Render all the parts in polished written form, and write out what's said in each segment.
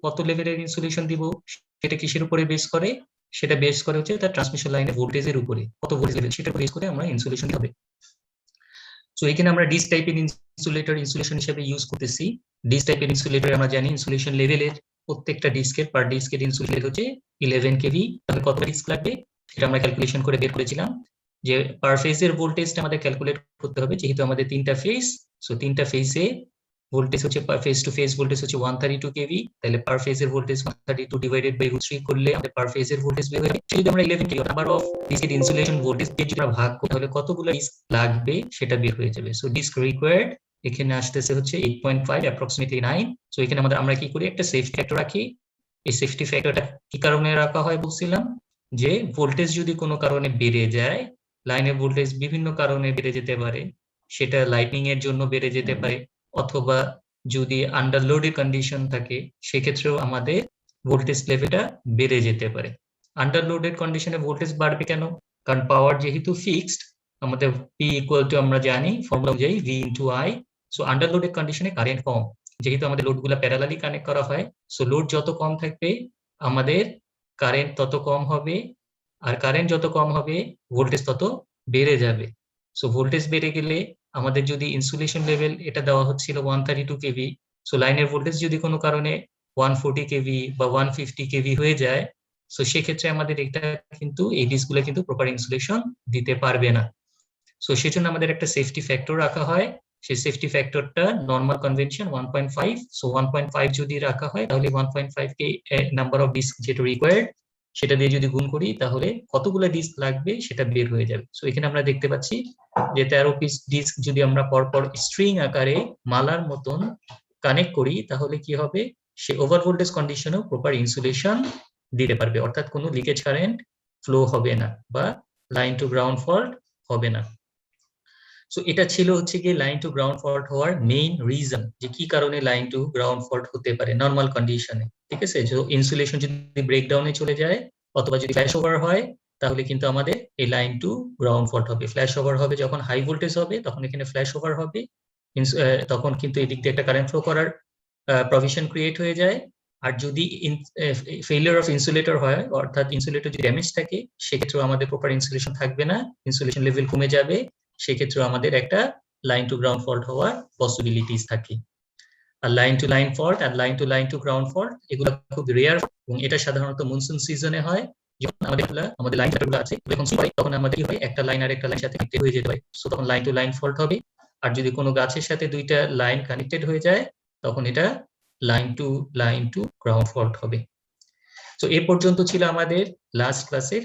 কত লেভেলের ইনসুলেশন দিব সেটা কিসের উপরে বেস করে, সেটা বেস করে হচ্ছে তার ট্রান্সমিশন লাইনের ভোল্টেজের উপরে, কত ভোল্টেজ লেভেল সেটা বেস করে আমরা ইনসুলেশন হবে। সো এখানে আমরা ডিস টাইপের ইনসুলেটর ইনসুলেশন হিসেবে ইউজ করতেছি। ডিস টাইপের ইনসুলেটর আমরা জানি ইনসুলেশন লেভেলের প্রত্যেকটা ডিস্কের পার ডিস্কের ইনসুলেটর হচ্ছে 11 কেভি। তাহলে কত ডিস্ক লাগবে সেটা আমরা ক্যালকুলেশন করে বের করেছিলাম যে পার ফেজের ভোল্টেজটা আমাদের ক্যালকুলেট করতে হবে, যেহেতু আমাদের তিনটা ফেজ। সো তিনটা ফেজে ভোল্টেজ হচ্ছে ফেজ টু ফেজ ভোল্টেজ হচ্ছে 132 কেভি, তাহলে পার ফেজের ভোল্টেজ 132 ডিভাইডেড বাই √3 করলে আমাদের পার ফেজের ভোল্টেজ বের হবে। যদি আমরা 11 কেভি নাম্বার অফ ডিস্কের ইনসুলেশন ভোল্টেজ দিয়ে যদি আমরা ভাগ করি তাহলে কতগুলো ডিস্ক লাগবে সেটা বের হয়ে যাবে। সো ডিস্ক রিকোয়ার্ড এখানে আসতেছে হচ্ছে 8.5 অ্যাপ্রক্সিমেটলি 9। সো এখানে আমরা কি করি একটা সেফটি ফ্যাক্টর রাখি। এই সেফটি ফ্যাক্টরটা কি কারণে রাখা হয় বলছিলাম, যে ভোল্টেজ যদি কোনো কারণে বেড়ে যায়, লাইনের ভোল্টেজ বিভিন্ন কারণে বেড়ে যেতে পারে, সেটা লাইটনিং এর জন্য বেড়ে যেতে পারে, অথবা যদি আন্ডারলোডের কন্ডিশন থাকে সেক্ষেত্রেও আমাদের ভোল্টেজ লেভেলটা বেড়ে যেতে পারে। আন্ডারলোডেড কন্ডিশনে ভোল্টেজ বাড়বে কেন? কারণ পাওয়ার যেহেতু ফিক্সড, আমাদের P ইকুয়াল টু আমরা জানি ফর্মুলা অনুযায়ী V ইন্টু I। সো আন্ডারলোডেড কন্ডিশনে কারেন্ট কম, যেহেতু আমাদের লোডগুলো প্যারালালি কানেক্ট করা হয়। সো লোড যত কম থাকবে আমাদের কারেন্ট তত কম হবে, আর কারেন্ট যত কম হবে ভোল্টেজ তত বেড়ে যাবে। সো ভোল্টেজ বেড়ে গেলে আমাদের যদি ইনসুলেশন লেভেল এটা দেওয়া হচ্ছিল 132 কেভি, সো লাইনের ভোল্টেজ যদি কোনো কারণে 140 কেভি বা 150 কেভি হয়ে যায়, সো সেক্ষেত্রে আমাদের এটা কিন্তু এই ডিস্কগুলো কিন্তু প্রপার ইনসুলেশন দিতে পারবে না। সো সেজন্য আমাদের একটা সেফটি ফ্যাক্টর রাখা হয়। সেই সেফটি ফ্যাক্টরটা নরমাল কনভেনশন 1.5। সো 1.5 যদি রাখা হয় তাহলে 1.5 কে নাম্বার অফ ডিস্ক যেটা রিকোয়ার্ড সেটা দিয়ে যদি গুণ করি তাহলে কতগুলো ডিস্ক লাগবে সেটা বের হয়ে যাবে। সো এখানে আমরা দেখতে পাচ্ছি যে 13 পিস ডিস্ক যদি আমরা পরপর স্ট্রিং আকারে মালার মতন কানেক্ট করি তাহলে কি হবে, সে ওভার ভোল্টেজ কন্ডিশনেও প্রপার ইনসুলেশন দিতে পারবে, অর্থাৎ কোনো লিকেজ কারেন্ট ফ্লো হবে না বা লাইন টু গ্রাউন্ড ফল্ট হবে না। সো এটা ছিল হচ্ছে গিয়ে লাইন টু গ্রাউন্ড ফল্ট হওয়ার মেইন রিজন, যে কি কারণে লাইন টু গ্রাউন্ড ফল্ট হতে পারে নরমাল কন্ডিশনে। ঠিক আছে, যে ইনসুলেশন যদি ব্রেকডাউনে চলে যায় অথবা যদি ফ্ল্যাশ ওভার হয় তাহলে কিন্তু আমাদের এই লাইন টু গ্রাউন্ড ফল্ট হবে। ফ্ল্যাশ ওভার হবে যখন হাই ভোল্টেজ হবে, তখন এখানে ফ্ল্যাশ ওভার হবে, তখন কিন্তু এদিক দিয়ে একটা কারেন্ট ফ্লো করার প্রভিশন ক্রিয়েট হয়ে যায়। আর যদি ফেলিয়ার অফ ইনসুলেটর হয়, অর্থাৎ ইনসুলেটর যদি ড্যামেজ থাকে, সেক্ষেত্রে আমাদের প্রপার ইনসুলেশন থাকবে না, ইনসুলেশন লেভেল কমে যাবে, সেক্ষেত্রে আমাদের একটা লাইন টু গ্রাউন্ড ফল্ট হওয়ার পসিবিলিটিস থাকে। আর line to line fault R line to ground fault এগুলো খুব রেয়ার, এবং এটা সাধারণত মনসুন সিজনে হয়। যখন আমাদের লাইন গুলো আছে তখন আমাদের কি হয়, একটা লাইন আর একটা লাইন সাথে কানেক্টেড হয়ে যেতে হয়, সো তখন লাইন টু লাইন ফল্ট হবে। আর যদি কোনো গাছের সাথে দুইটা লাইন কানেক্টেড হয়ে যায় তখন এটা লাইন টু গ্রাউন্ড ফল্ট হবে। তো এ পর্যন্ত ছিল আমাদের লাস্ট ক্লাসের,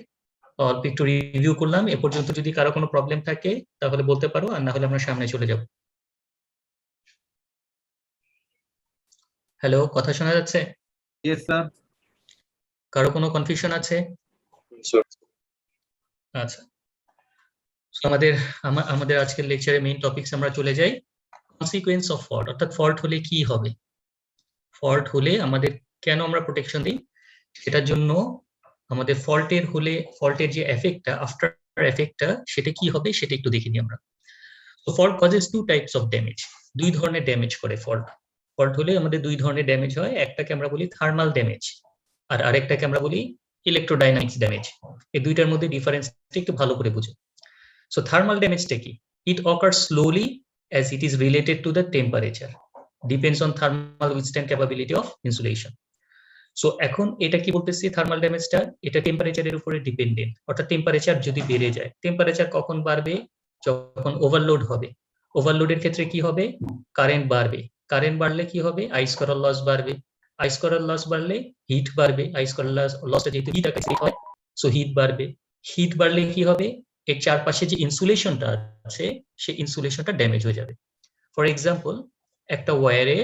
অল্প একটু রিভিউ করলাম। এ পর্যন্ত যদি কারো কোনো প্রবলেম থাকে তাহলে বলতে পারো, আর না হলে আমরা সামনে চলে যাব। হ্যালো, কথা শোনা যাচ্ছে? Yes sir. কারো কোনো কনফিউশন আছে? আচ্ছা, আমাদের আজকের লেকচারের মেইন টপিকস আমরা চলে যাই। কনসিকুয়েন্স অফ ফল্ট, অর্থাৎ ফল্ট হলে কি হবে, ফল্ট হলে আমাদের কেন আমরা প্রোটেকশন দিই, সেটার জন্য আমাদের ফল্টের যে এফেক্টটা, আফটার এফেক্টটা, সেটা কি হবে সেটা একটু দেখে নিই আমরা। তো fault causes two types of damage, দুই ধরনের ড্যামেজ করে ফল্ট হলে আমাদের দুই ধরনের ড্যামেজ হয়। একটাকে আমরা বলি থার্মাল ড্যামেজ আর আরেকটাকে আমরা বলি ইলেকট্রোডাইনামিক্স ড্যামেজ। এই দুইটার মধ্যে ডিফারেন্সটা একটু ভালো করে বুঝো। সো থার্মাল ড্যামেজটা কি? ইট অকার slowly as it is related to the temperature, depends on thermal withstand capability of insulation. So এখন এটা কি বলতেছি, থার্মাল ড্যামেজটা এটা টেম্পারেচারের উপরে ডিপেন্ডেন্ট, অর্থাৎ টেম্পারেচার যদি বেড়ে যায়, টেম্পারেচার কখন বাড়বে, যখন ওভারলোড হবে। ওভারলোডের ক্ষেত্রে কি হবে, কারেন্ট বাড়বে, কারেন্ট বাড়লে কি হবে, আইস করার লস বাড়বে, আইস করার লস বাড়লে হিট বাড়বে, আইস করার লসটা যেহেতু হিট আকারে হয়, সো হিট বাড়বে, হিট বাড়লে কি হবে, এর চারপাশে যে ইনসুলেশনটা আছে সেই ইনসুলেশনটা ড্যামেজ হয়ে যাবে। ফর এক্সাম্পল, একটা ওয়্যারে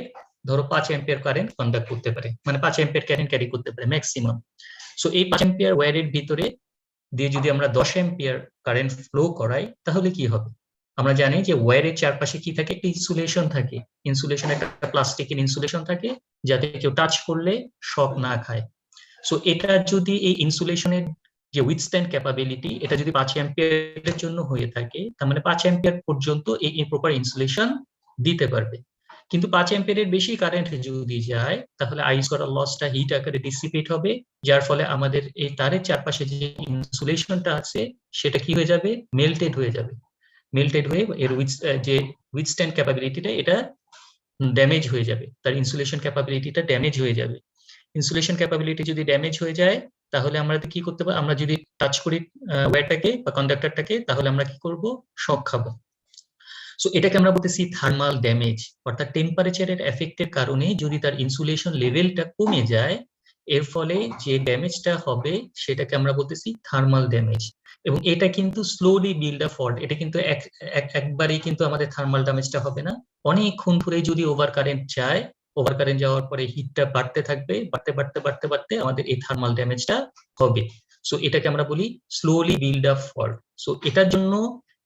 ধরো 5 অ্যাম্পিয়ার কারেন্ট কন্ডাক্ট করতে পারে, মানে 5 অ্যাম্পিয়ার কারেন্ট ক্যারি করতে পারে ম্যাক্সিমাম। সো এই 5 অ্যাম্পিয়ার ওয়্যারের ভিতরে দিয়ে যদি আমরা 10 অ্যাম্পিয়ার কারেন্ট ফ্লো করাই তাহলে কি হবে, আমরা জানি যে ওয়্যারের চারপাশে কি থাকে, একটা ইনসুলেশন থাকে, ইনসুলেশন একটা প্লাস্টিকের ইনসুলেশন থাকে যাতে কেউ টাচ করলে শক না খায়। সো এটা যদি এই ইনসুলেশনের যে উইথস্ট্যান্ড ক্যাপাবিলিটি এটা যদি 5 অ্যাম্পিয়ারের জন্য হয়ে থাকে, তার মানে 5 অ্যাম্পিয়ার পর্যন্ত এই প্রপার ইনসুলেশন দিতে পারবে। কিন্তু 5 অ্যাম্পিয়ারের বেশি কারেন্ট যদি যায় তাহলে আইস করার লসটা হিট আকারে ডিসিপেট হবে, যার ফলে আমাদের এই তারের চারপাশে যে ইনসুলেশনটা আছে সেটা কি হয়ে যাবে, মেল্টেড হয়ে যাবে। মেল্টেড হয়ে এর যে উইথস্ট্যান্ড ক্যাপাবিলিটিটা এটা ড্যামেজ হয়ে যাবে, তার ইনসুলেশন ক্যাপাবিলিটিটা ড্যামেজ হয়ে যাবে। ইনসুলেশন ক্যাপাবিলিটি যদি ড্যামেজ হয়ে যায় তাহলে আমরা কি করতে পারি, আমরা যদি টাচ করি ওয়্যারটাকে বা কন্ডাক্টরটাকে তাহলে আমরা কি করব, শক খাবো। সো এটাকে আমরা বলতেছি থার্মাল ড্যামেজ, অর্থাৎ টেম্পারেচারের এফেক্টের কারণে যদি তার ইনসুলেশন লেভেলটা কমে যায় এর ফলে যে ড্যামেজটা হবে সেটাকে আমরা বলতেছি থার্মাল ড্যামেজ। এবং এটা কিন্তু স্লোলি বিল্ড আ ফল্ট, এটা কিন্তু একবারেই কিন্তু আমাদের থার্মাল ড্যামেজটা হবে না, অনেকক্ষণ ধরে যদি ওভার কারেন্ট যায়, ওভার কারেন্ট যাওয়ার পরে হিটটা বাড়তে থাকবে, বাড়তে বাড়তে বাড়তে বাড়তে আমাদের এই থার্মাল ড্যামেজটা হবে। সো এটাকে আমরা বলি slowly build up fault. So এটার জন্য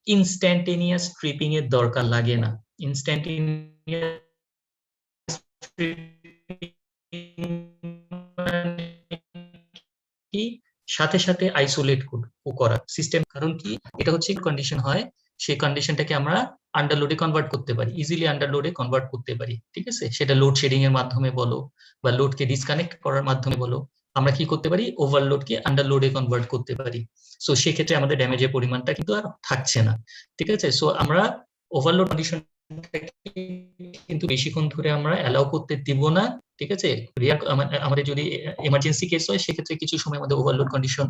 ইনস্ট্যান্টেনিয়াস ট্রিপিং এর দরকার লাগে না। ইনস্ট্যান্টেনিয়াস কি সাথে সাথে আইসোলেট করা সিস্টেম, কারণ কি এটা হচ্ছে কন্ডিশন হয়, সেই কন্ডিশনটাকে আমরা আন্ডারলোডে কনভার্ট করতে পারি, ইজিলি আন্ডারলোডে কনভার্ট করতে পারি, ঠিক আছে? সেটা লোড শেডিং এর মাধ্যমে বলো বা লোডকে ডিসকানেক্ট করার মাধ্যমে বলো, আমরা কি করতে পারি, ওভারলোডকে আন্ডারলোডে কনভার্ট করতে পারি। সো সেক্ষেত্রে আমাদের ড্যামেজের পরিমাণটা কিন্তু আর থাকছে না, ঠিক আছে? সো আমরা ওভারলোড কন্ডিশন কিন্তু বেশিক্ষণ ধরে আমরা অ্যালাউ করতে দিব না, ঠিক আছে? আমাদের যদি এমার্জেন্সি কেস হয় সেক্ষেত্রে কিছু সময় আমাদের ওভারলোড কন্ডিশন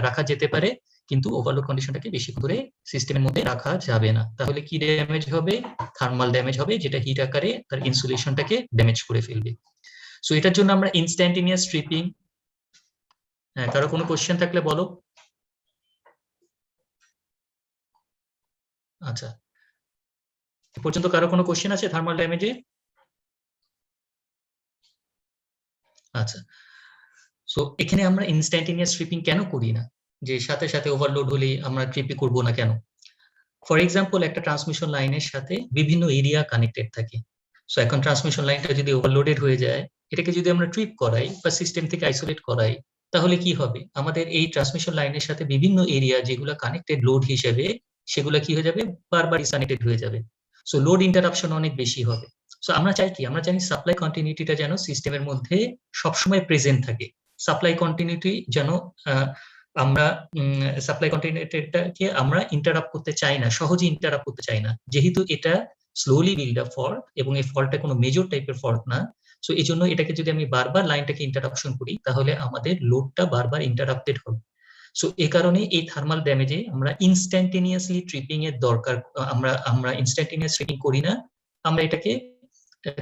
রাখা যেতে পারে, কিন্তু ওভারলোড কন্ডিশনটাকে বেশি ধরে সিস্টেমের মধ্যে রাখা যাবে না। তাহলে কি ড্যামেজ হবে, থার্মাল ড্যামেজ হবে, যেটা হিট আকারে তার ইনসুলেশনটাকে ড্যামেজ করে ফেলবে। সো এটার জন্য আমরা ইনস্ট্যান্টেনিয়াস স্ট্রিপিং, হ্যাঁ কারো কোনো কোশ্চেন থাকলে বলো। আচ্ছা, এ পর্যন্ত কারো কোনো কোশ্চেন আছে থার্মাল ড্যামেজে? আচ্ছা, সো এখানে আমরা ইনস্ট্যান্টেনিয়াস ট্রিপিং কেন করি না, যে সাথে সাথে ওভারলোড হলেই আমরা ট্রিপি করব না কেন? ফর এক্সাম্পল, একটা ট্রান্সমিশন লাইনের সাথে বিভিন্ন এরিয়া কানেক্টেড থাকে। সো এখন ট্রান্সমিশন লাইনটা যদি ওভারলোডেড হয়ে যায়, এটাকে যদি আমরা ট্রিপ করাই বা সিস্টেম থেকে আইসোলেট করাই তাহলে কি হবে, আমাদের এই ট্রান্সমিশন লাইনের সাথে বিভিন্ন এরিয়া যেগুলো কানেক্টেড লোড হিসেবে সেগুলো কি হয়ে যাবে, বারবার ডিসকানেক্টেড হয়ে যাবে। সো লোড ইন্টারাপশন অনেক বেশি হবে। সো আমরা চাই কি, আমরা জানি সাপ্লাই কন্টিনিউটিটা যেন সিস্টেমের মধ্যে সবসময় প্রেজেন্ট থাকে, সাপ্লাই কন্টিনিউটি যেন আমরা সাপ্লাই কন্টিনিউটিটাকে আমরা ইন্টারাপ্ট করতে চাই না, সহজে ইন্টারাপ্ট করতে চাই না, যেহেতু এটা স্লোলি বিল্ড আপ ফল্ট এবং এই ফল্টটা কোনো মেজর টাইপের ফল্ট না। সো এই জন্য এটাকে যদি আমি বারবার লাইনটাকে ইন্টারাপশন করি তাহলে আমাদের লোডটা বারবার ইন্টারাপ্টেড হবে। সো এই কারণে এই থার্মাল ড্যামেজে আমরা ইনস্ট্যান্টেনিয়াসলি ট্রিপিং এর দরকার, আমরা ইনস্ট্যান্টেনিয়াস ট্রিপিং করি না, আমরা এটাকে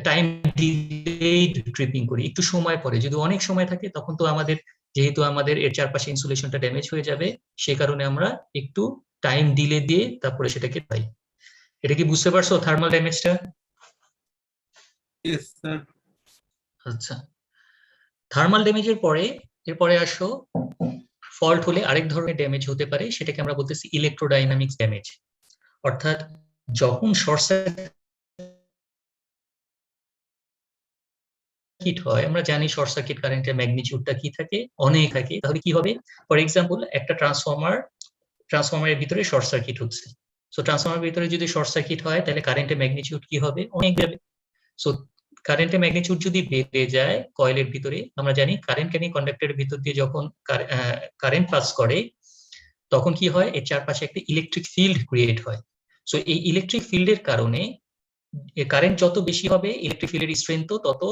টাইম ডিলেড ট্রিপিং করি, একটু সময় পরে। যদি অনেক সময় থাকে তখন তো আমাদের, যেহেতু আমাদের এর চারপাশে ইনসুলেশনটা ড্যামেজ হয়ে যাবে, সে কারণে আমরা একটু টাইম ডিলে দিয়ে তারপরে সেটাকে পাই। এটা কি বুঝতে পারছো থার্মাল ড্যামেজটা? Yes, sir. আচ্ছা, থার্মাল ড্যামেজের পরে এরপরে আসো, ফল্ট হলে আরেক ধরনের ড্যামেজ হতে পারে, সেটাকে আমরা বলতেছি ইলেকট্রোডাইনামিক্স ড্যামেজ। অর্থাৎ যখন শর্ট সার্কিট হয়, আমরা জানি শর্ট সার্কিট কারেন্টের ম্যাগনিটিউডটা কি থাকে, অনেক থাকে। তাহলে কি হবে, ফর এক্সাম্পল একটা ট্রান্সফরমারের ভিতরে শর্ট সার্কিট হচ্ছে। সো ট্রান্সফরমারের ভিতরে যদি শর্ট সার্কিট হয় তাহলে কারেন্টের ম্যাগনিটিউড কি হবে, অনেক যাবে। সো কারেন্টের ম্যাগনিটিউড যদি বেড়ে যায় কয়েলের ভিতরে, আমরা জানি কারেন্ট ক্যানি কন্ডাক্টরের ভিতর দিয়ে যখন কারেন্ট পাস করে তখন কি হয়, এর চারপাশে একটা ইলেকট্রিক ফিল্ড ক্রিয়েট হয়। সো এই ইলেকট্রিক ফিল্ডের কারণে কারেন্ট যত বেশি হবে ইলেকট্রিক ফিল্ডের স্ট্রেংথও তত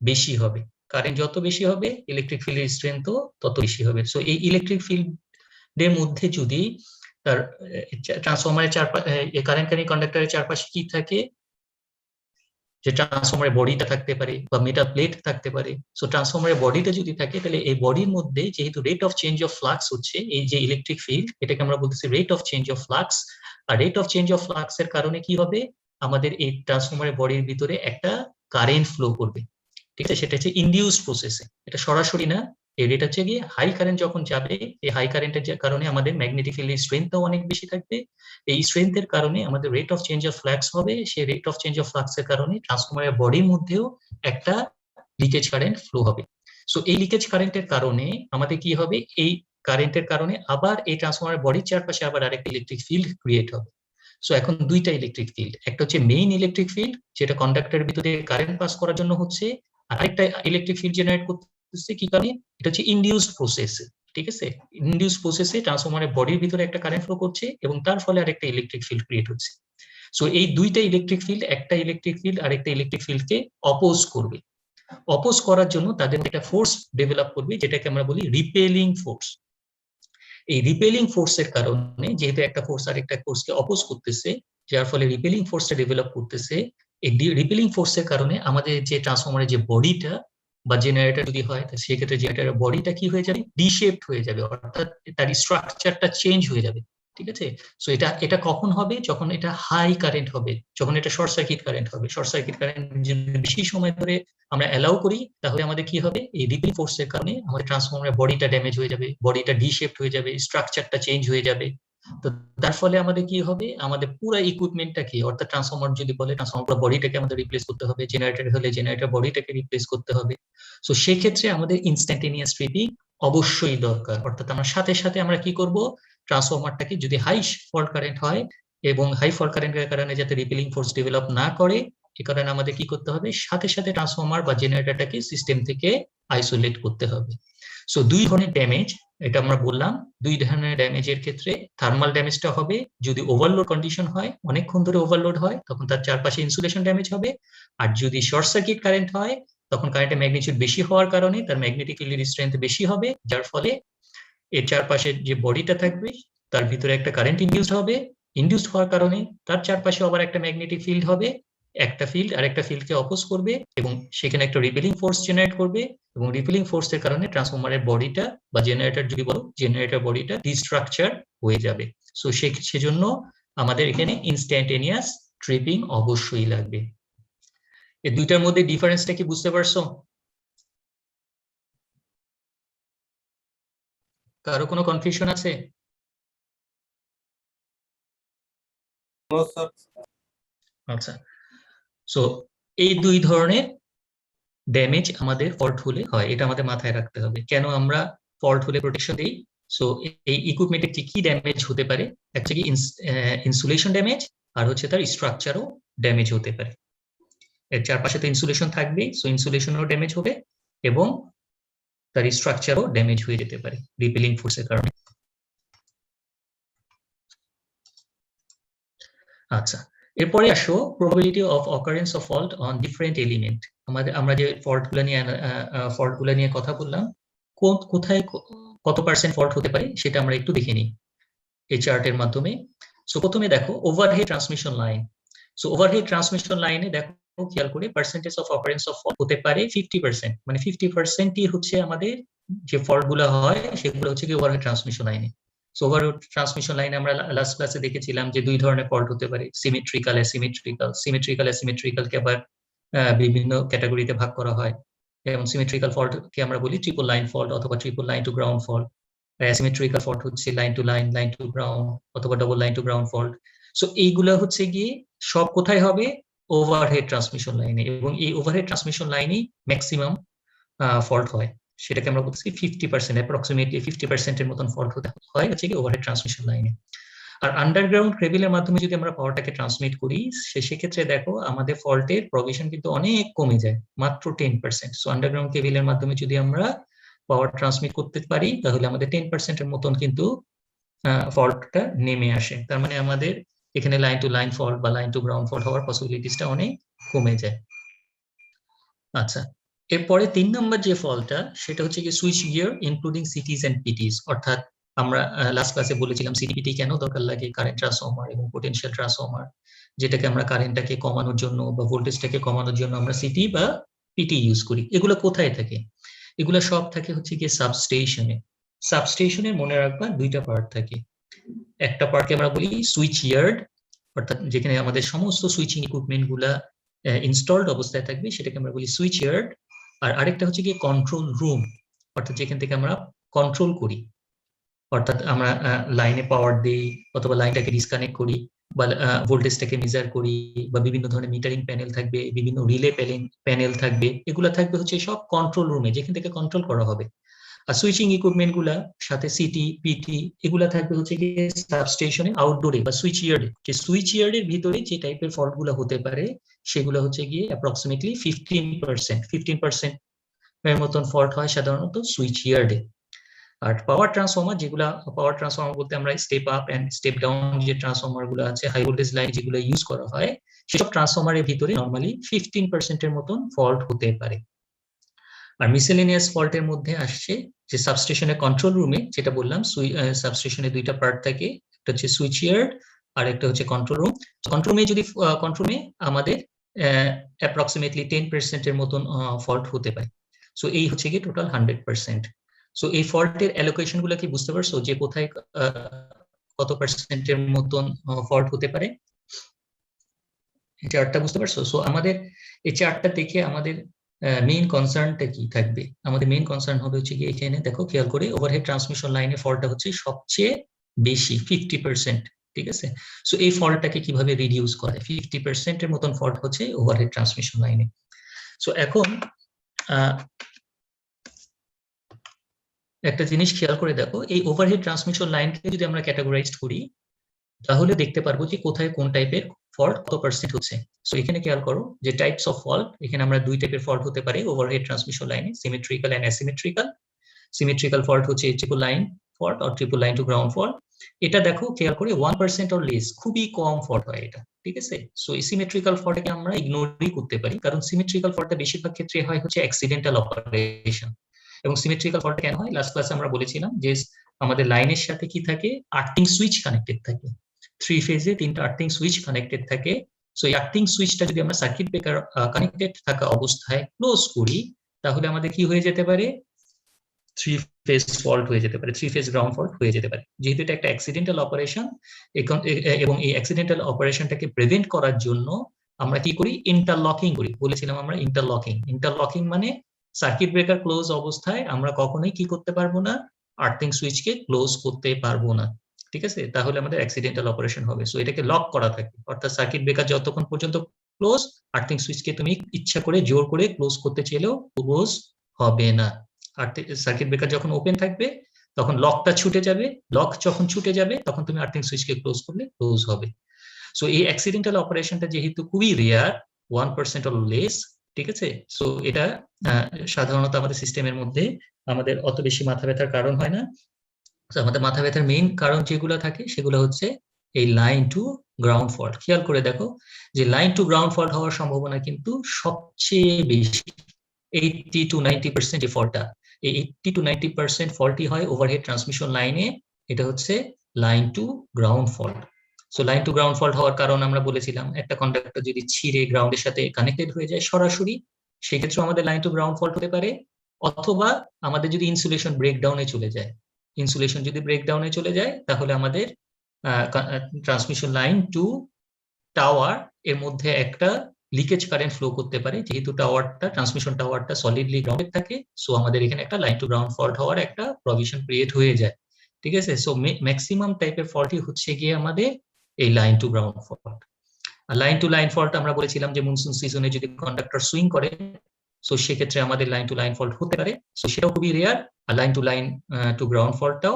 বেশি হবে, কারেন্ট যত বেশি হবে ইলেকট্রিক ফিল্ডের স্ট্রেংথও তত বেশি হবে। সো এই ইলেকট্রিক ফিল্ডের মধ্যে যদি তার ট্রান্সফরমারের চারপাশে, কারেন্ট ক্যারি কন্ডাক্টরের চারপাশে কি থাকে, যে ট্রান্সফরমারের বডিটা থাকতে পারে বা মেটাল প্লেট থাকতে পারে। সো ট্রান্সফরমারের বডিটা যদি থাকে তাহলে এই বডির মধ্যে যেহেতু rate of change of flux হচ্ছে, এই যে ইলেকট্রিক ফিল্ড, এটাকে আমরা বলতেছি rate of change of flux. আর rate of change of flux এর কারণে কি হবে, আমাদের এই ট্রান্সফরমারের বডির ভিতরে একটা কারেন্ট ফ্লো করবে, ঠিক আছে? সেটা হচ্ছে ইনডিউসড প্রসেসে, এটা সরাসরি না। এই রেট হচ্ছে গিয়ে হাই কারেন্ট যখন যাবে, এই হাই কারেন্টের কারণে আমাদের ম্যাগনেটিক ফিল্ডের স্ট্রেংথটাও অনেক বেশি থাকবে। এই স্ট্রেংথের কারণে আমাদের rate of change of flux হবে, সেই রেট অফ চেঞ্জ অফ ফ্লাক্সের কারণে ট্রান্সফরমারের বডির মধ্যেও একটা লিকেজ কারেন্ট ফ্লো হবে। সো এই লিকেজ কারেন্টের কারণে আমাদের কি হবে, এই কারেন্টের কারণে আবার এই ট্রান্সফরমারের বডির চারপাশে আবার আরেকটা ইলেকট্রিক ফিল্ড ক্রিয়েট হবে। সো এখন দুইটা ইলেকট্রিক ফিল্ড, একটা হচ্ছে মেইন ইলেকট্রিক ফিল্ড যেটা কন্ডাক্টরের ভিতরে কারেন্ট পাস করার জন্য হচ্ছে, আর আরেকটা ইলেকট্রিক ফিল্ড জেনারেট করতেছে কি কারণে, এটা হচ্ছে ইনডিউসড প্রসেস। ঠিক আছে, ইনডিউসড প্রসেসে ট্রান্সফরমারের বডির ভিতরে একটা কারেন্ট ফ্লো করছে এবং তার ফলে আরেকটা ইলেকট্রিক ফিল্ড ক্রিয়েট হচ্ছে। সো এই দুইটা ইলেকট্রিক ফিল্ড, একটা ইলেকট্রিক ফিল্ড আরেকটা ইলেকট্রিক ফিল্ডকে অপোজ করবে। অপোজ করার জন্য তাদের একটা ফোর্স ডেভেলপ করবে যেটাকে আমরা বলি রিপেলিং ফোর্স। এই রিপেলিং ফোর্সের কারণে, যেহেতু একটা ফোর্স আরেকটা ফোর্সকে অপোজ করতেছে, যার ফলে রিপেলিং ফোর্সটা ডেভেলপ করতেছে, এই রিপেলিং ফোর্সের কারণে আমাদের যে ট্রান্সফরমারের যে বডিটা বা জেনারেটর যদি হয়, সেক্ষেত্রে জেনারেটরের বডিটা কি হয়ে যাবে, ডিশেপড হয়ে যাবে, অর্থাৎ তার স্ট্রাকচারটা চেঞ্জ হয়ে যাবে। ঠিক আছে, সো এটা কখন হবে, যখন এটা হাই কারেন্ট হবে, যখন এটা শর্ট সার্কিট কারেন্ট হবে। শর্ট সার্কিট কারেন্ট যদি বেশি সময় ধরে আমরা অ্যালাউ করি, তাহলে আমাদের কি হবে, এই রিপেলিং ফোর্সের কারণে আমাদের ট্রান্সফরমারের বডিটা ড্যামেজ হয়ে যাবে, বডিটা ডিশেপড হয়ে যাবে, স্ট্রাকচারটা চেঞ্জ হয়ে যাবে। তো তার ফলে আমাদের কি হবে, আমাদের পুরো ইকুইপমেন্টটাকে, অর্থাৎ ট্রান্সফরমার যদি বলে ট্রান্সফরমার বডিটাকে আমাদের রিপ্লেস করতে হবে, জেনারেটর হলে জেনারেটর বডিটাকে রিপ্লেস করতে হবে। সো সেক্ষেত্রে আমাদের ইনস্ট্যান্টেনিয়াস ট্রিপিং অবশ্যই দরকার। অর্থাৎ আমরা সাথে সাথে আমরা কি করব, ট্রান্সফরমারটাকে যদি হাই ফল্ট কারেন্ট হয় এবং হাই ফল্ট কারেন্টের কারণে যাতে রিপেলিং ফোর্স ডেভেলপ না করে, এ কারণে আমাদের কি করতে হবে, সাথে সাথে ট্রান্সফরমার বা জেনারেটরটাকে সিস্টেম থেকে আইসোলেট করতে হবে। সো দুই ধরনের ড্যামেজ, এটা আমরা বললাম, দুই ধরনের ড্যামেজের ক্ষেত্রে থার্মাল ড্যামেজটা হবে যদি ওভারলোড কন্ডিশন হয়, অনেকক্ষণ ধরে ওভারলোড হয়, তখন তার চারপাশে ইনসুলেশন ড্যামেজ হবে। আর যদি শর্ট সার্কিট কারেন্ট হয়, তখন কারেন্টের ম্যাগনিটিউড বেশি হওয়ার কারণে তার ম্যাগনেটিক ফিল্ডের স্ট্রেংথ বেশি হবে, যার ফলে এর চারপাশে যে বডিটা থাকবে তার ভিতরে একটা কারেন্ট ইনডিউসড হবে। ইনডিউসড হওয়ার কারণে তার চারপাশে আবার একটা ম্যাগনেটিক ফিল্ড হবে, একটা ফিল্ড আর একটা ফিল্ডকে অপোজ করবে এবং সেখানে একটা রিপেলিং ফোর্স জেনারেট করবে, এবং রিপেলিং ফোর্সের কারণে ট্রান্সফরমারের বডিটা বা জেনারেটর যদি বলো, জেনারেটর বডিটা ডিস্ট্রাকচার হয়ে যাবে। সো সেজন্য আমাদের এখানে ইনস্ট্যান্টেনিয়াস ট্রিপিং অবশ্যই লাগবে। এই দুইটার মধ্যে ডিফারেন্সটা কি বুঝতে পারছো? কারো কোনো কনফিউশন আছে? আচ্ছা, সো এই দুই ধরনের ড্যামেজ আমাদের ফল্ট হলে হয়, এটা আমাদের মাথায় রাখতে হবে। কেন আমরা ফল্ট হলে প্রোটেকশন দিই? সো এই ইকুইপমেন্টের কি ড্যামেজ হতে পারে, অ্যাকচুয়ালি ইনসুলেশন ড্যামেজ, আর হচ্ছে তার স্ট্রাকচারও ড্যামেজ হতে পারে। এর চারপাশে তো ইনসুলেশন থাকবেই, সো ইনসুলেশনও ড্যামেজ হবে এবং তার স্ট্রাকচারও ড্যামেজ হয়ে যেতে পারে রিপেলিং ফোর্সের কারণে। আচ্ছা, এরপরে আসো probability of occurrence of fault on different element. আমরা যে ফল্টগুলো নিয়ে কথা বললাম, কোথায় কত পার্সেন্ট ফল্ট হতে পারে সেটা আমরা একটু দেখে নিই এই চার্টের মাধ্যমে। সো প্রথমে দেখো overhead transmission line. So overhead transmission লাইনে দেখো খেয়াল করে percentage of occurrence of fault হতে পারে 50%, মানে 50%ই হচ্ছে আমাদের যে ফল্ট গুলো হয় সেগুলো হচ্ছে কি ওভারহেড ট্রান্সমিশন লাইনে। সো ওভারহেড ট্রান্সমিশন লাইনে আমরা লাস্ট ক্লাসে দেখেছিলাম যে দুই ধরনের ফল্ট হতে পারে, সিমেট্রিক্যাল, অ্যাসিমেট্রিক্যাল। অ্যাসিমেট্রিক্যালকে আবার বিভিন্ন ক্যাটাগরিতে ভাগ করা হয়, এবং সিমেট্রিক্যাল ফল্টকে আমরা বলি ট্রিপল লাইন ফল্ট অথবা triple line to ground fault. Asymmetrical fault হচ্ছে line to line, line to ground অথবা double line to ground fault. So এইগুলা হচ্ছে গিয়ে সব কোথায় হবে, ওভারহেড ট্রান্সমিশন লাইনে, এবং এই ওভারহেড ট্রান্সমিশন লাইনেই ম্যাক্সিমাম ফল্ট হয়। সেটাকে আমরা বলছি 50%, অ্যাপ্রক্সিমেটলি 50%-এর মতন ফল্ট হতে হয় হচ্ছে কি ওভারহেড ট্রান্সমিশন লাইনে। আর আন্ডারগ্রাউন্ড কেবলের মাধ্যমে যদি আমরা পাওয়ারটাকে ট্রান্সমিট করি, সেক্ষেত্রে দেখো আমাদের ফল্টের প্রভিশন কিন্তু অনেক কমে যায়, মাত্র 10%। সো আন্ডারগ্রাউন্ড কেবলের মাধ্যমে যদি আমরা পাওয়ার ট্রান্সমিট করতে পারি, তাহলে আমাদের 10%-এর মতন কিন্তু ফল্টটা নেমে আসে। তার মানে আমাদের এখানে লাইন টু লাইন ফল্ট বা লাইন টু গ্রাউন্ড ফল্ট হওয়ার পসিবিলিটিসটা অনেক কমে যায়। আচ্ছা, এরপরে 3 নম্বর যে ফল্টটা, সেটা হচ্ছে কি switch gear including CTs and PTs. অর্থাৎ আমরা লাস্ট ক্লাসে বলেছিলাম সিটিপিটি কেন দরকার লাগে, কারেন্ট ট্রান্সফরমার এবং পোটেনশিয়াল ট্রান্সফরমার, যেটাকে আমরা কারেন্টটাকে কমানোর জন্য বা ভোল্টেজটাকে কমানোর জন্য আমরা সিটি বা পিটি ইউজ করি। এগুলো কোথায় থাকে? এগুলো সব থাকে হচ্ছে কি সাবস্টেশনে। সাবস্টেশনে মনে রাখবা দুইটা পার্ট থাকে। একটা পার্টকে আমরা বলি সুইচ ইয়ার্ড, অর্থাৎ যেখানে আমাদের সমস্ত সুইচিং ইকুইপমেন্ট গুলা ইনস্টলড অবস্থায় থাকবে, সেটাকে আমরা বলি সুইচ ইয়ার্ড। আর আরেকটা হচ্ছে কি কন্ট্রোল রুম, অর্থাৎ যেখান থেকে আমরা কন্ট্রোল করি, অর্থাৎ আমরা লাইনে পাওয়ার দিই অথবা লাইনটাকে ডিসকানেক্ট করি বা ভোল্টেজটাকে মেজার করি, বা বিভিন্ন ধরনের মিটারিং প্যানেল থাকবে, বিভিন্ন রিলে প্যানেল থাকবে, এগুলো থাকবে হচ্ছে সব কন্ট্রোল রুমে, যেখান থেকে কন্ট্রোল করা হবে। আর সুইচিং ইকুইপমেন্ট গুলা সাথে সিটি পিটি এগুলা থাকবে হচ্ছে কি সাবস্টেশনে আউটডোরে বা সুইচ ইয়ার্ডে। যে সুইচ ইয়ার্ডের ভিতরে যে টাইপের ফল্ট গুলা হতে পারে সেগুলো হচ্ছে গিয়ে অ্যাপ্রক্সিমেটলি 15% এর মতন ফল্ট হয় সাধারণত সুইচ ইয়ার্ডে। আর পাওয়ার ট্রান্সফর্মার, যেগুলা পাওয়ার ট্রান্সফর্মার বলতে আমরা step up and step down যে ট্রান্সফর্মার গুলো আছে, হাই ভোল্টেজ লাইন যেগুলো ইউজ করা হয়, সেসব ট্রান্সফর্মারের ভিতরে নর্মালি 15% এর মতন ফল্ট হতে পারে। আর মিসেলেনিয়াস ফল্টের মধ্যে আসছে যে সাবস্টেশনের কন্ট্রোল রুমে, যেটা বললাম সাবস্টেশনে দুইটা পার্ট থাকে, একটা হচ্ছে সুইচ ইয়ার্ড আর একটা হচ্ছে কন্ট্রোল রুম। কন্ট্রোল রুমে যদি কন্ট্রোল রুমে আমাদের অ্যাপ্রক্সিমেটলি 10% এর মতন ফল্ট হতে পারে। সো এই হচ্ছে কি টোটাল 100%। সো এই ফল্টের অ্যালোকেশন গুলো কি বুঝতে পারছো, যে কোথায় কত পার্সেন্টের মতন ফল্ট হতে পারে? এই চার্টটা বুঝতে পারছো? সো আমাদের এই চার্টটা দেখে আমাদের মেইন কনসার্নটা কি থাকবে? আমাদের মেইন কনসার্ন হবে হচ্ছে কি, এখানে দেখো খেয়াল করে ওভারহেড ট্রান্সমিশন লাইনে ফল্টটা হচ্ছে সবচেয়ে বেশি 50%, ঠিক আছে? সো এই ফল্টটাকে কিভাবে রিডিউস করে? 50% এর মতন ফল্ট হচ্ছে ওভারহেড ট্রান্সমিশন লাইনে। সো এখন একটা জিনিস খেয়াল করে দেখো, এই ওভারহেড ট্রান্সমিশন লাইনকে যদি আমরা ক্যাটাগরাইজড করি তাহলে দেখতে পারবো যে কোথায় কোন টাইপের ফল্ট কত পার্সেন্ট হচ্ছে। সো এখানে খেয়াল করো যে টাইপস অফ ফল্ট, এখানে আমরা দুই টাইপের ফল্ট হতে পারে ওভারহেড ট্রান্সমিশন লাইনে, symmetrical and asymmetrical. Symmetrical fault হচ্ছে triple line fault or triple line to ground fault. এটা দেখো খেয়াল করে 1% অর লেস, খুবই কম ফল্ট হয় এটা, ঠিক আছে? সো এই সিমেট্রিক্যাল ফল্টকে আমরা ইগনোরই করতে পারি, কারণ সিমেট্রিক্যাল ফল্টটা বেশিরভাগ ক্ষেত্রে হয় হচ্ছে অ্যাক্সিডেন্টাল অপারেশন। এবং সিমেট্রিক্যাল ফল্ট কেন হয়? লাস্ট ক্লাসে আমরা বলেছিলাম যে আমাদের লাইনের সাথে কি থাকে, আর্থিং সুইচ কানেক্টেড থাকে, 3 ফেজে 3টা আর্থিং সুইচ কানেক্টেড থাকে। সো এই আর্থিং সুইচটা যদি আমরা সার্কিট ব্রেকার কানেক্টেড থাকা অবস্থায় ক্লোজ করি তাহলে আমাদের কি হয়ে যেতে পারে, 3 ফেজ ফল্ট হয়ে যেতে পারে, 3 ফেজ গ্রাউন্ড ফল্ট হয়ে যেতে পারে। যেহেতু এটা একটা অ্যাক্সিডেন্টাল অপারেশন এবং এই অ্যাক্সিডেন্টাল অপারেশনটাকে প্রিভেন্ট করার জন্য আমরা কি করি, ইন্টারলকিং করি। বলেছিলাম আমরা ইন্টারলকিং মানে সার্কিট ব্রেকার ক্লোজ অবস্থায় আমরা কখনোই কি করতে পারবো না, আর্থিং সুইচকে ক্লোজ করতে পারবো না, ঠিক আছে? তাহলে আমাদের অ্যাক্সিডেন্টাল অপারেশন হবে। সো এটাকে লক করা থাকে, অর্থাৎ সার্কিট ব্রেকার যতক্ষণ পর্যন্ত ক্লোজ, আর্থিং সুইচকে তুমি ইচ্ছা করে জোর করে ক্লোজ করতে চাইলেও ক্লোজ হবে না। আর সার্কিট ব্রেকার যখন ওপেন থাকবে তখন লকটা ছুটে যাবে, লক যখন ছুটে যাবে তখন তুমি আর্থিং সুইচকে ক্লোজ করলে ক্লোজ হবে। সো এই অ্যাক্সিডেন্টাল অপারেশনটা যেহেতু খুবই রেয়ার, 1% অর লেস, ঠিক আছে? সো এটা সাধারণত আমাদের সিস্টেমের মধ্যে আমাদের অত বেশি মাথা ব্যথার কারণ হয় না। আমাদের মাথা ব্যথার মেইন কারণ যেগুলো থাকে সেগুলো হচ্ছে এই লাইন টু গ্রাউন্ড ফল্ট। খেয়াল করে দেখো যে লাইন টু গ্রাউন্ড ফল্ট হওয়ার সম্ভাবনা কিন্তু সবচেয়ে বেশি, 80 to 90% যে ফল্টটা, এই 80 to 90% ফল্টই হয় ওভারহেড ট্রান্সমিশন লাইনে। এটা হচ্ছে line to ground fault. So line to ground fault হওয়ার কারণ আমরা বলেছিলাম, একটা কন্ডাক্টর যদি ছিঁড়ে গ্রাউন্ডের সাথে কানেক্টেড হয়ে যায় সরাসরি, সেক্ষেত্রে আমাদের লাইন টু গ্রাউন্ড ফল্ট হতে পারে। অথবা আমাদের যদি ইনসুলেশন ব্রেকডাউনে চলে যায়, ইনসুলেশন যদি ব্রেকডাউনে চলে যায় তাহলে আমাদের ট্রান্সমিশন লাইন টু টাওয়ার এর মধ্যে একটা লিকেজ কারেন্ট ফ্লো করতে পারে, যেহেতু টাওয়ারটা ট্রান্সমিশন টাওয়ারটা সলিডলি গ্রাউন্ডেড থাকে। সো আমাদের এখানে একটা লাইন টু গ্রাউন্ড ফল্ট হওয়ার একটা প্রভিশন ক্রিয়েট হয়ে যায়, ঠিক আছে? সো ম্যাক্সিমাম টাইপের ফল্টই হচ্ছে গিয়ে আমাদের এই line to ground fault. R line to line fault আমরা বলেছিলাম যে মনসুন সিজনে যদি কন্ডাক্টর সুইং করে, সো সেক্ষেত্রে আমাদের লাইন টু লাইন ফল্ট হতে পারে। সো সেটাও খুবই rare. R line to ground ফল্টটাও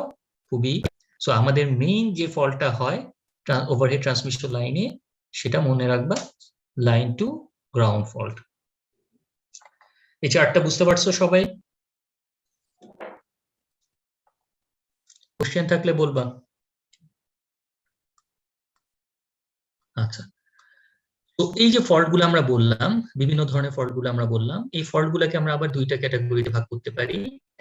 খুবই। সো আমাদের মেইন যে ফল্টটা হয় ওভারহেড ট্রান্সমিশন লাইনে, সেটা মনে রাখবা, লাইন টু গ্রাউন্ড ফল্ট। এই চার্টটা বুঝতে পারছো সবাই? কোশ্চেন থাকলে বলবা। আচ্ছা, তো এই যে ফল্ট গুলো আমরা বললাম, বিভিন্ন ধরনের ফল্ট গুলো আমরা বললাম, এই ফল্ট গুলাকে আমরা আবার দুইটা ক্যাটাগরিতে ভাগ করতে পারি।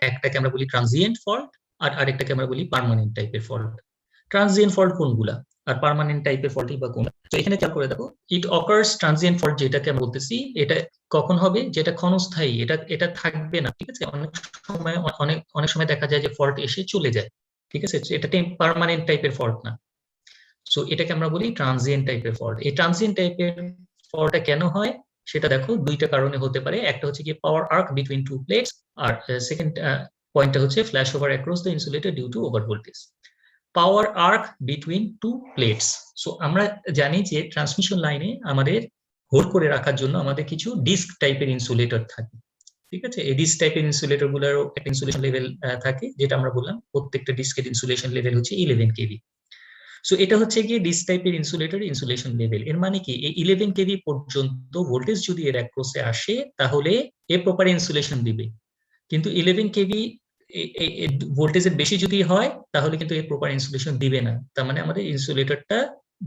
একটাকে আমরা বলি ট্রানজিয়েন্ট ফল্ট, আর আরেকটাকে আমরা বলি পার্মানেন্ট টাইপের ফল্ট। ট্রানজিয়েন্ট ফল্ট কোনগুলা আর পার্মানেন্ট টাইপের ফল্টই বা কোনগুলা? তো এখানে খেয়াল করে দেখো, ইট অকার্স ট্রানজিয়েন্ট ফল্ট যেটাকে আমরা বলতেছি, এটা কখন হবে, যেটা ক্ষণস্থায়ী, এটা থাকবে না, ঠিক আছে? অনেক সময় দেখা যায় যে ফল্ট এসে চলে যায়, ঠিক আছে? এটা পার্মানেন্ট টাইপের ফল্ট না। সো এটাকে আমরা বলি ট্রানজিয়েন্ট টাইপের ফল্ট। এই ট্রানজিয়েন্ট টাইপের ফল্টটা কেন হয় সেটা দেখো, দুইটা কারণে হতে পারে। একটা হচ্ছে কি power arc between two plates, আর সেকেন্ড পয়েন্টটা হচ্ছে flash over across the insulator due to over voltage. Power arc between two plates, so আমরা জানি যে ট্রান্সমিশন লাইনে আমাদের হোল্ড করে রাখার জন্য আমাদের কিছু ডিস্ক টাইপের ইনসুলেটর থাকে, ঠিক আছে, এই ডিস্ক টাইপের ইনসুলেটর গুলোরও একটা ইনসুলেশন লেভেল থাকে, যেটা আমরা বললাম প্রত্যেকটা ডিস্কের ইনসুলেশন লেভেল হচ্ছে 11 কেভি। সো এটা হচ্ছে গিয়ে ডিস্ক টাইপের ইনসুলেটর ইনসুলেশন লেভেল। এর মানে কি, এই 11 কেভি পর্যন্ত ভোল্টেজ যদি এর অ্যাক্রসে আসে তাহলে এ প্রপার ইনসুলেশন দিবে, কিন্তু 11 কেভি ভোল্টেজের বেশি যদি হয় তাহলে কিন্তু এর প্রপার ইনসুলেশন দিবে না। তার মানে আমাদের ইনসুলেটরটা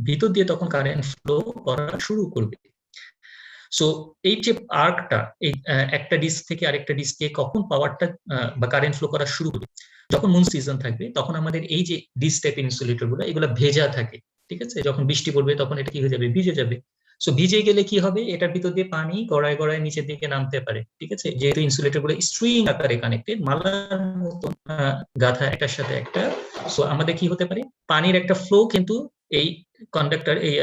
ভিতর দিয়ে তখন কারেন্ট ফ্লো করা শুরু করবে। সো এই যে আর্কটা, এই একটা ডিস্ক থেকে আরেকটা ডিস্কে কখন পাওয়ারটা বা কারেন্ট ফ্লো করা শুরু করবে, যখন মুন সিজন থাকবে তখন আমাদের এই যে ডিস্ক টাইপের ইনসুলেটর গুলো এগুলো ভেজা থাকে। ঠিক আছে, যখন বৃষ্টি পড়বে তখন এটা কি হয়ে যাবে, ভিজে যাবে। সো ভিজে গেলে কি হবে, এটার ভিতর দিয়ে পানি গড়ায় গড়ায় নিচের দিকে নামতে পারে। ঠিক আছে, যেহেতু ইনসুলেটর গুলো স্ট্রিং আকারে কানেক্টেড, মালার মতো গাঁথা একটার সাথে একটা, সো আমাদের কি হতে পারে, পানির একটা ফ্লো কিন্তু এই কন্ডাক্টর, এই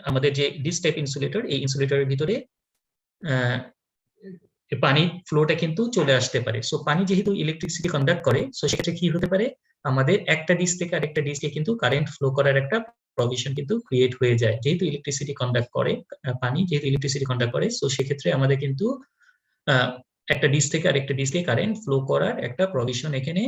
আমাদের যে ডিস্ক টাইপ ইনসুলেটর, এই ইনসুলেটরের ভিতরে পানি ফ্লোটা কিন্তু চলে আসতে পারে। সো পানি যেহেতু ইলেকট্রিসিটি কন্ডাক্ট করে, সো সেক্ষেত্রে কি হতে পারে, আমাদের একটা ডিস্ক থেকে আরেকটা ডিস্কে কিন্তু কারেন্ট ফ্লো করার একটা প্রভিশন কিন্তু ক্রিয়েট হয়ে যায়। যেহেতু ইলেকট্রিসিটি কন্ডাক্ট করে, পানি যেহেতু ইলেকট্রিসিটি কন্ডাক্ট করে, সো সেক্ষেত্রে আমাদের কিন্তু একটা ডিস্ক থেকে আরেকটা ডিস্কে কারেন্ট ফ্লো করার একটা প্রভিশন এখানে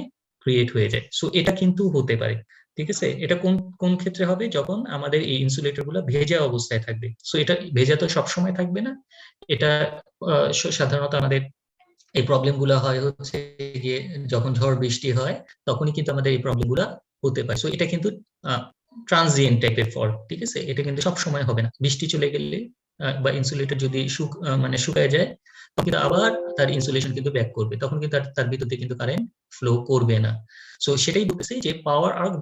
ক্রিয়েট হয়ে যায়। সো এটা কিন্তু হতে পারে। ঠিক আছে, এটা কোন কোন ক্ষেত্রে হবে, যখন আমাদের এই ইনসুলেটর গুলো ভেজা অবস্থায় থাকবে। সো এটা ভেজা তো সবসময় থাকবে না, এটা সাধারণত আমাদের এই প্রবলেম গুলো হয় হচ্ছে গিয়ে যখন ঝড় বৃষ্টি হয় তখনই কিন্তু আমাদের এই প্রবলেম গুলা হতে পারে। সো এটা কিন্তু ট্রানজিয়েন্ট টাইপের ফল্ট। ঠিক আছে, এটা কিন্তু সব সময় হবে না। বৃষ্টি চলে গেলে বা ইনসুলেটর যদি মানে শুকায় যায় তখন কিন্তু আবার তার ইনসুলেশন কিন্তু ব্যাক করবে, তখন কিন্তু তার ভিতর দিয়ে কিন্তু কারেন্ট ফ্লো করবে না। সো সেটাই বলতেছি যে পাওয়ার আর্ক